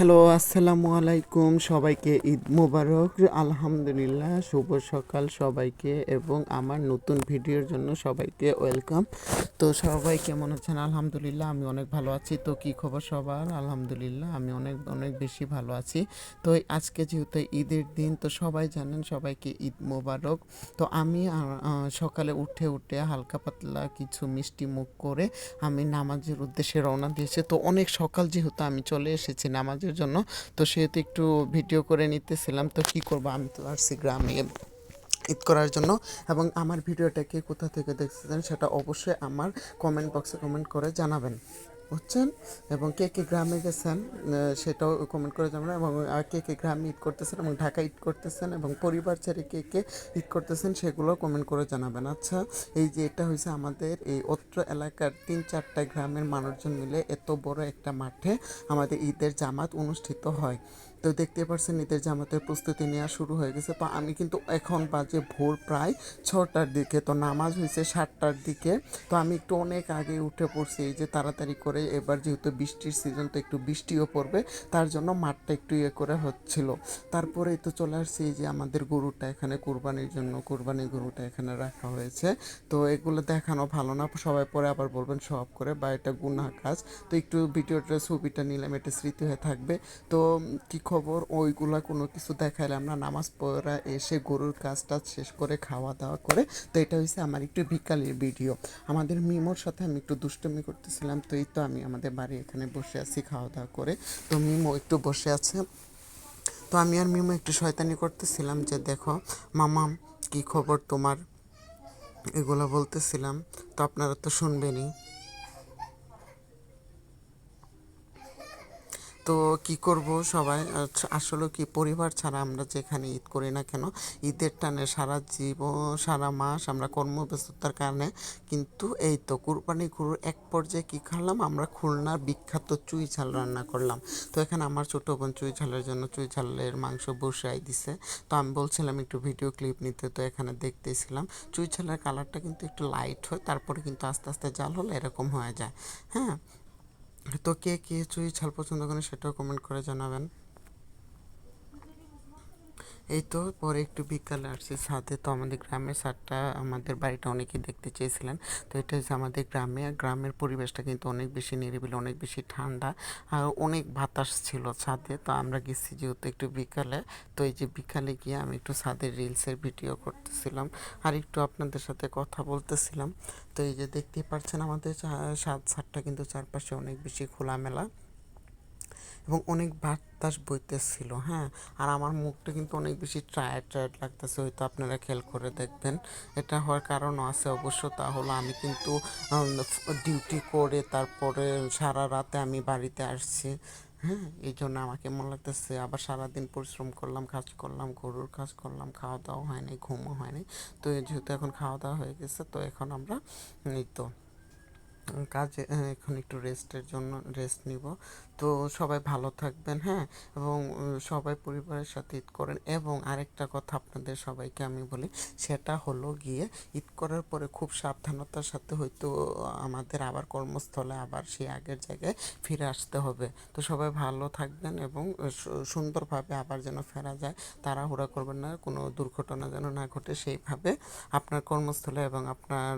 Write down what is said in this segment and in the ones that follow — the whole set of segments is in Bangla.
হ্যালো, আসসালামু আলাইকুম। সবাইকে ঈদ মোবারক। আলহামদুলিল্লাহ, শুভ সকাল সবাইকে এবং আমার নতুন ভিডিওর জন্য সবাইকে ওয়েলকাম। তো সবাই কেমন আছেন? আলহামদুলিল্লাহ, আমি অনেক ভালো আছি। তো কী খবর সবার? আলহামদুলিল্লাহ, আমি অনেক অনেক বেশি ভালো আছি। তো আজকে যেহেতু ঈদের দিন, তো সবাই জানেন, সবাইকে ঈদ মোবারক। তো আমি সকালে উঠে হালকা পাতলা কিছু মিষ্টি মুখ করে আমি নামাজের উদ্দেশ্যে রওনা দিয়েছি। তো অনেক সকাল যেহেতু আমি চলে এসেছি নামাজের জন্য, তো সেহেতু একটু ভিডিও করে নিতেছিলাম। তো কী করবো, আমি তো আসছি গ্রামে ঈদ করার জন্য। এবং আমার ভিডিওটাকে কোথা থেকে দেখতেছেন সেটা অবশ্যই আমার কমেন্ট বক্সে কমেন্ট করে জানাবেন, বুঝছেন? এবং কে কে গ্রামে গেছেন সেটাও কমেন্ট করে জানাবেন। এবং কে কে গ্রামে ঈদ করতেছেন এবং ঢাকা ঈদ করতেছেন এবং পরিবার ছেড়ে কে কে ঈদ করতেছেন সেগুলো কমেন্ট করে জানাবেন। আচ্ছা, এই যে এটা হয়েছে আমাদের এই অত্র এলাকার 3-4টা গ্রামের মানুষজন মিলে এত বড় একটা মাঠে আমাদের ঈদের জামাত অনুষ্ঠিত হয়। তো দেখতে পাচ্ছেন ঈদের জামাতের প্রস্তুতি নেওয়া শুরু হয়ে গেছে। তো আমি কিন্তু এখন বাজে ভোর প্রায় 6টার দিকে, তো নামাজ হয়েছে 7টার দিকে। তো আমি একটু অনেক আগে উঠে পড়ছি, এই যে তাড়াতাড়ি করে। এবার যেহেতু বৃষ্টির সিজন, তো একটু বৃষ্টিও পড়বে, তার জন্য মাঠটা একটু করে হচ্ছিল। তারপরেই তো চলে আসছি, এই যে আমাদের গরুটা এখানে কোরবানির জন্য, কোরবানির গরুটা এখানে রাখা হয়েছে। তো এগুলো দেখানো ভালো না, সবাই পরে আবার বলবেন সব করে, বা এটা গুনাহ কাজ। তো একটু ভিডিওটা ছবিটা নিলাম, এটা স্মৃতি হয়ে থাকবে। তো কি খবর, ওইগুলা কোনো কিছু দেখাইলাম না। নামাজ পড়া এসে গরুর কাজটা শেষ করে খাওয়া দাওয়া করে, তো এটা হচ্ছে আমার একটু বিকালের ভিডিও। আমাদের মিমোর সাথে আমি একটু দুষ্টুমি করতেছিলাম। তো এই তো আমি আমাদের বাড়ি এখানে বসে আছি খাওয়া দাওয়া করে। তো মিমো একটু বসে আছে। তো আমি আর মিমো একটু শয়তানি করতেছিলাম যে দেখো মামাম, কি খবর তোমার, এগুলো বলতেছিলাম। তো আপনারা তো শুনবেনই। তো কি করব, সবাই আসলে কি, পরিবার ছাড়া আমরা যেখানে ঈদ করি না কেন, ঈদের টানে সারা জীবন সারা মাস আমরা কর্মব্যস্ততার কারণে কিন্তু এই তো কুরবানি গরুর এক পর্যায়ে কী খাওয়ালাম আমরা, খুলনার বিখ্যাত চুই ঝাল রান্না করলাম। তো এখানে আমার ছোটো বোন চুই ঝালের জন্য চুই ঝালের মাংস বসাই দিছে। তো আমি বলছিলাম একটু ভিডিও ক্লিপ নিতে, তো এখানে দেখতেছিলাম। চুই ঝালের কালারটা কিন্তু একটু লাইট হয়, তারপরে কিন্তু আস্তে আস্তে জাল হলে এরকম হয়ে যায়। হ্যাঁ, তো কে কে চুই ঝাল পছন্দ করেন সেটাও কমেন্ট করে জানাবেন। এই তো পরে একটু বিকালে আসছি ছাদে। তো আমাদের গ্রামের ছাদটা, আমাদের বাড়িটা অনেকেই দেখতে চেয়েছিলেন। তো এটা হচ্ছে আমাদের গ্রামে, গ্রামের পরিবেশটা কিন্তু অনেক বেশি নিরিবিলি, অনেক বেশি ঠান্ডা, আর অনেক বাতাস ছিল ছাদে। তো আমরা গেছি যেহেতু একটু বিকালে, তো এই যে বিকালে গিয়ে আমি একটু ছাদের রিলসের ভিডিও করতেছিলাম আর একটু আপনাদের সাথে কথা বলতেছিলাম। তো এই যে দেখতেই পাচ্ছেন আমাদের ছাদটা কিন্তু চারপাশে অনেক বেশি খোলামেলা এবং অনেক বাতাস বইতেছিল। হ্যাঁ, আর আমার মুখটা কিন্তু অনেক বেশি টায়ার্ড টায়ার্ড লাগতেছে, হয়তো আপনারা খেয়াল করে দেখবেন। এটা হওয়ার কারণও আছে অবশ্য, তা হলো আমি কিন্তু ডিউটি করে তারপরে সারা রাতে আমি বাড়িতে আসছি। হ্যাঁ, এই জন্য আমাকে মনে লাগতেছে, আবার সারাদিন পরিশ্রম করলাম, কাজ করলাম, গরুর কাজ করলাম, খাওয়া দাওয়া হয়নি, ঘুমও হয়নি। তো যেহেতু এখন খাওয়া দাওয়া হয়ে গেছে, তো এখন আমরা এই তো কাজে এখন একটু রেস্টের জন্য রেস্ট নিব। তো সবাই ভালো থাকবেন, হ্যাঁ, এবং সবাই পরিবারের সাথে ঈদ করেন। এবং আরেকটা কথা আপনাদের সবাইকে আমি বলি, সেটা হলো গিয়ে ঈদ করার পরে খুব সাবধানতার সাথে হয়তো আমাদের আবার কর্মস্থলে আবার সেই আগের জায়গায় ফিরে আসতে হবে। তো সবাই ভালো থাকবেন এবং সুন্দরভাবে আবার যেন ফেরা যায়, তাড়াহুড়া করবেন না, কোনো দুর্ঘটনা যেন না ঘটে, সেইভাবে আপনার কর্মস্থলে এবং আপনার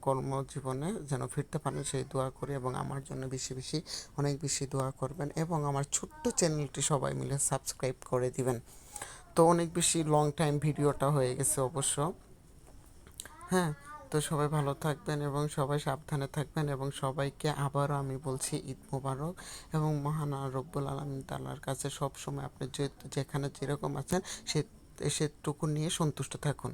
কর্মজীবনে যেন ফিরতে পারেন সেই দোয়া করি। এবং আমার জন্য বেশি বেশি অনেক বেশি দোয়া করবেন এবং আমার ছোট্ট চ্যানেলটি সবাই মিলে সাবস্ক্রাইব করে দিবেন। তো অনেক বেশি লং টাইম ভিডিওটা হয়ে গেছে অবশ্য। হ্যাঁ, তো সবাই ভালো থাকবেন এবং সবাই সাবধানে থাকবেন এবং সবাইকে আবারও আমি বলছি ঈদ মোবারক। এবং মহান রব্বুল আলামিন তাআলার কাছে সব সময় আপনি যেখানে যেরকম আছেন সে সেটুকু নিয়ে সন্তুষ্ট থাকুন।